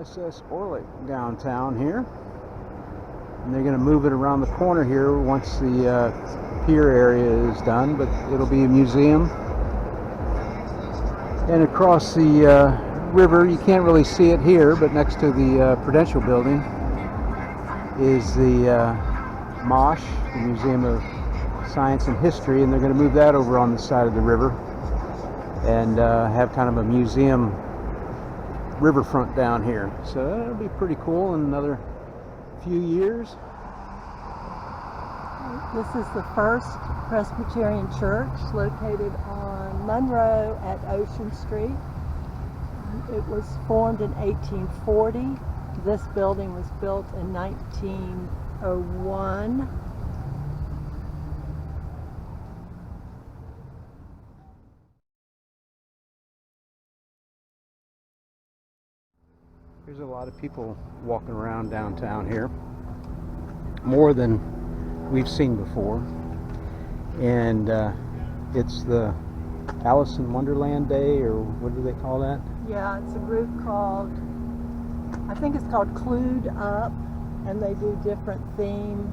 USS Orlick downtown here, and they're going to move it around the corner here once the pier area is done, but it'll be a museum. And across the river, you can't really see it here, but next to the Prudential building is the MOSH, the Museum of Science and History, and they're going to move that over on the side of the river and have kind of a museum riverfront down here. So that'll be pretty cool in another few years. This is the First Presbyterian Church located on Monroe at Ocean Street. It was formed in 1840. This building was built in 1901. There's a lot of people walking around downtown here, more than we've seen before, and it's the Alice in Wonderland Day, or what do they call that? Yeah, it's a group called, I think it's called Clued Up, and they do different theme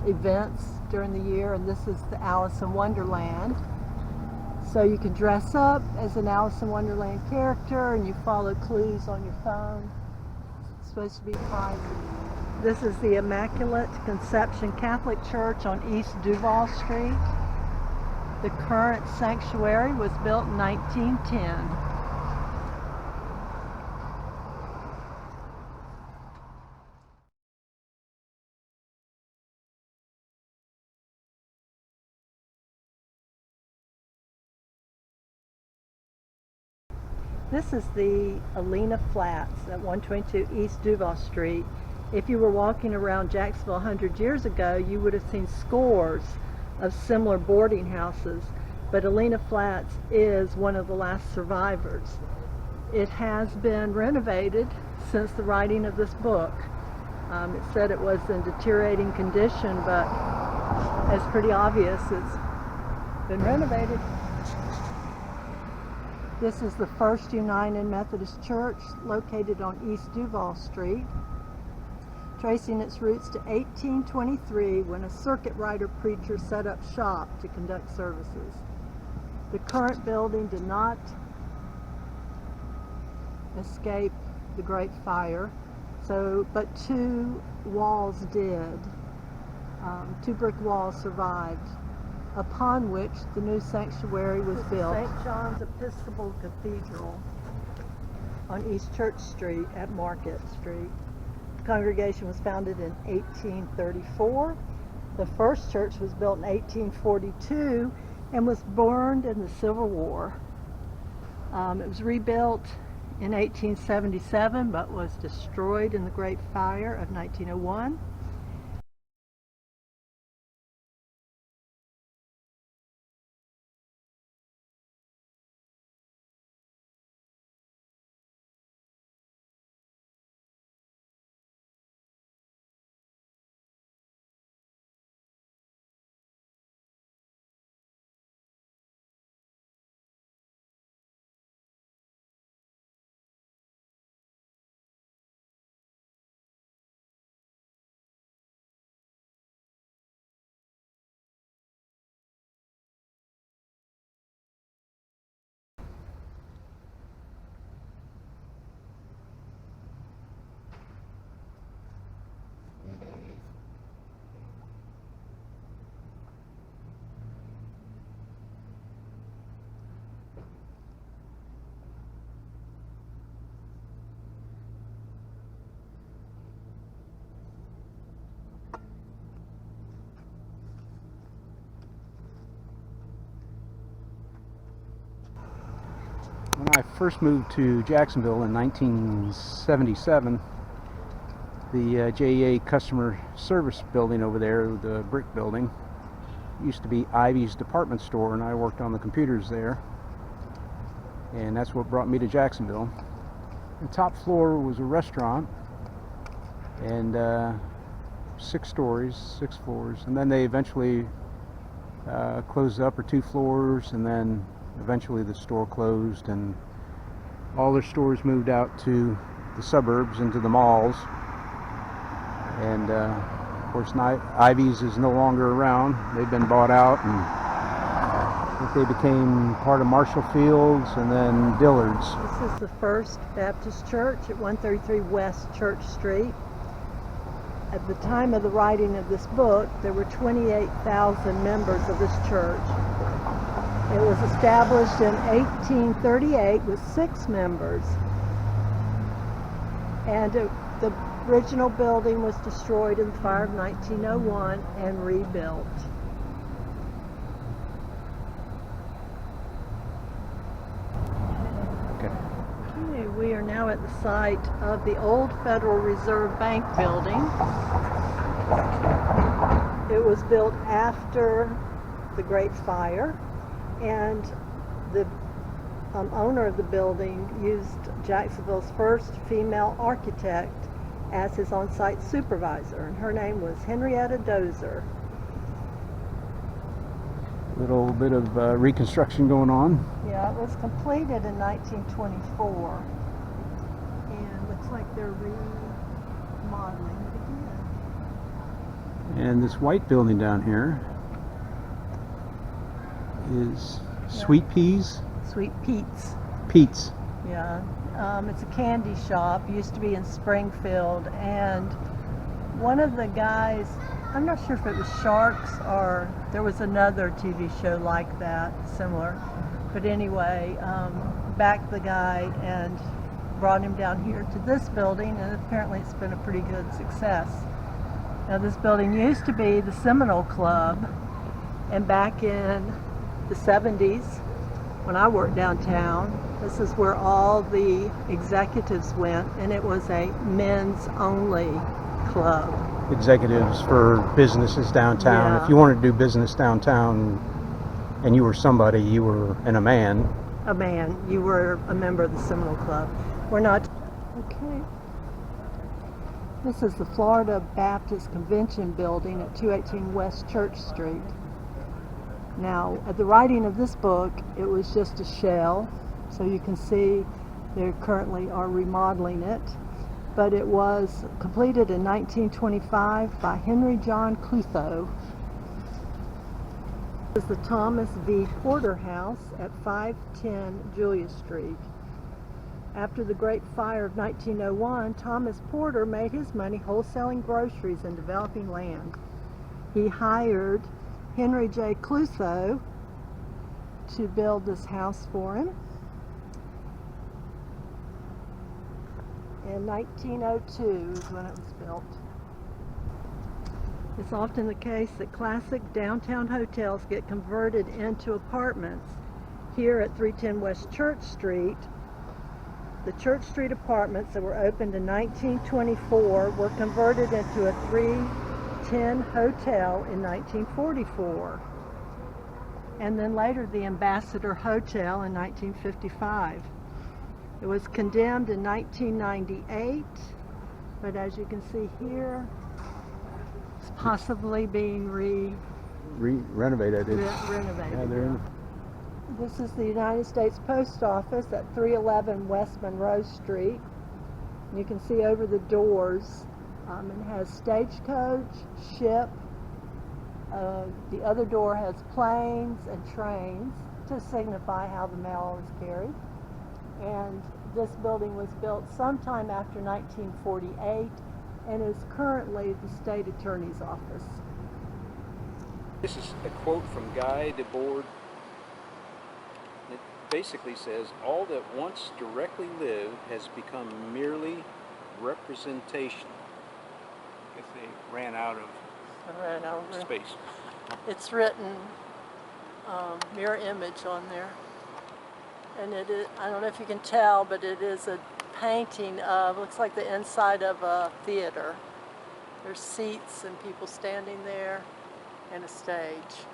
events during the year, and this is the Alice in Wonderland. So you can dress up as an Alice in Wonderland character and you follow clues on your phone. It's supposed to be private. This is the Immaculate Conception Catholic Church on East Duval Street. The current sanctuary was built in 1910. This is the Alena Flats at 122 East Duval Street. If you were walking around Jacksonville 100 years ago, you would have seen scores of similar boarding houses, but Alena Flats is one of the last survivors. It has been renovated since the writing of this book. It said it was in deteriorating condition, but it's pretty obvious it's been renovated. This is the First United Methodist Church located on East Duval Street, tracing its roots to 1823 when a circuit rider preacher set up shop to conduct services. The current building did not escape the Great Fire, but two walls did. Two brick walls survived, upon which the new sanctuary was built. St. John's Episcopal Cathedral on East Church Street at Market Street. The congregation was founded in 1834. The first church was built in 1842 and was burned in the Civil War. It was rebuilt in 1877 but was destroyed in the Great Fire of 1901. When I first moved to Jacksonville in 1977, the JEA customer service building over there, the brick building, used to be Ivy's department store, and I worked on the computers there. And that's what brought me to Jacksonville. The top floor was a restaurant, and 6 stories, 6 floors, and then they eventually closed the upper 2 floors, and then eventually the store closed, and all their stores moved out to the suburbs, into the malls. And of course, Ivy's is no longer around. They've been bought out, and I think they became part of Marshall Fields and then Dillard's. This is the First Baptist Church at 133 West Church Street. At the time of the writing of this book, there were 28,000 members of this church. It was established in 1838 with 6 members. And the original building was destroyed in the fire of 1901 and rebuilt. Okay, we are now at the site of the old Federal Reserve Bank building. It was built after the Great Fire, and the owner of the building used Jacksonville's first female architect as his on-site supervisor, and her name was Henrietta Dozer. Little bit of reconstruction going on. Yeah, it was completed in 1924, and looks like they're remodeling it again. And this white building down here is Sweet Peas? Sweet Pete's. Pete's. Yeah, it's a candy shop. Used to be in Springfield, and one of the guys, I'm not sure if it was Sharks or there was another TV show like that, similar, but anyway, backed the guy and brought him down here to this building, and apparently it's been a pretty good success. Now, this building used to be the Seminole Club, and back in the 70s, when I worked downtown, this is where all the executives went, and it was a men's only club. Executives for businesses downtown. Yeah. If you wanted to do business downtown and you were somebody, you were a man. A man, you were a member of the Seminole Club. We're not. Okay. This is the Florida Baptist Convention building at 218 West Church Street. Now, at the writing of this book, it was just a shell, so you can see they currently are remodeling it. But it was completed in 1925 by Henry John Clutho. This is the Thomas V. Porter House at 510 Julia Street. After the Great Fire of 1901, Thomas Porter made his money wholesaling groceries and developing land. He hired Henry J. Clutho to build this house for him. In 1902 is when it was built. It's often the case that classic downtown hotels get converted into apartments. Here at 310 West Church Street, the Church Street apartments that were opened in 1924 were converted into a 310 hotel in 1944. And then later the Ambassador Hotel in 1955. It was condemned in 1998, but as you can see here, it's possibly being renovated. renovated. Yeah, This is the United States Post Office at 311 West Monroe Street. You can see over the doors, it has stagecoach, ship. The other door has planes and trains to signify how the mail is carried. And this building was built sometime after 1948 and is currently the state attorney's office. This is a quote from Guy Debord. It basically says, "All that once directly lived has become merely representation." I guess they ran out of space. It's written mirror image on there. And it is, I don't know if you can tell, but it is a painting of, looks like the inside of a theater. There's seats and people standing there and a stage.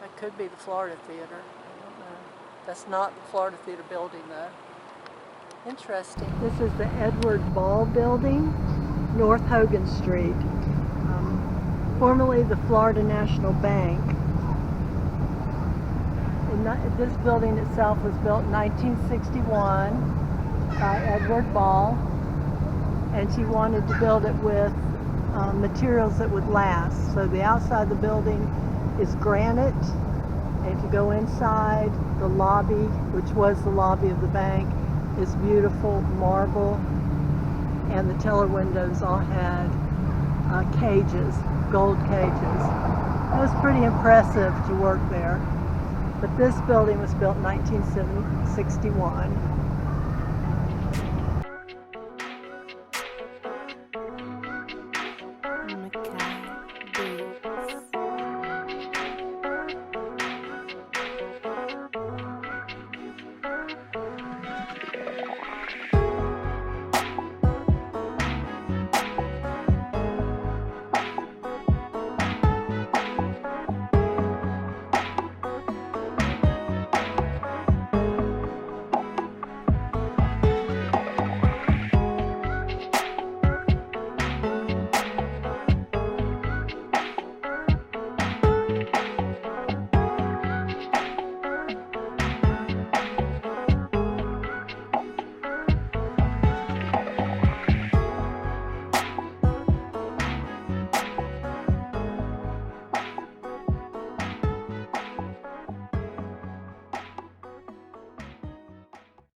That could be the Florida Theater. I don't know. That's not the Florida Theater building though. Interesting. This is the Edward Ball Building, North Hogan Street. Formerly the Florida National Bank. This building itself was built in 1961 by Edward Ball, and she wanted to build it with materials that would last. So the outside of the building is granite, and if you go inside, the lobby, which was the lobby of the bank, is beautiful marble, and the teller windows all had cages, gold cages. It was pretty impressive to work there. But this building was built in 1961.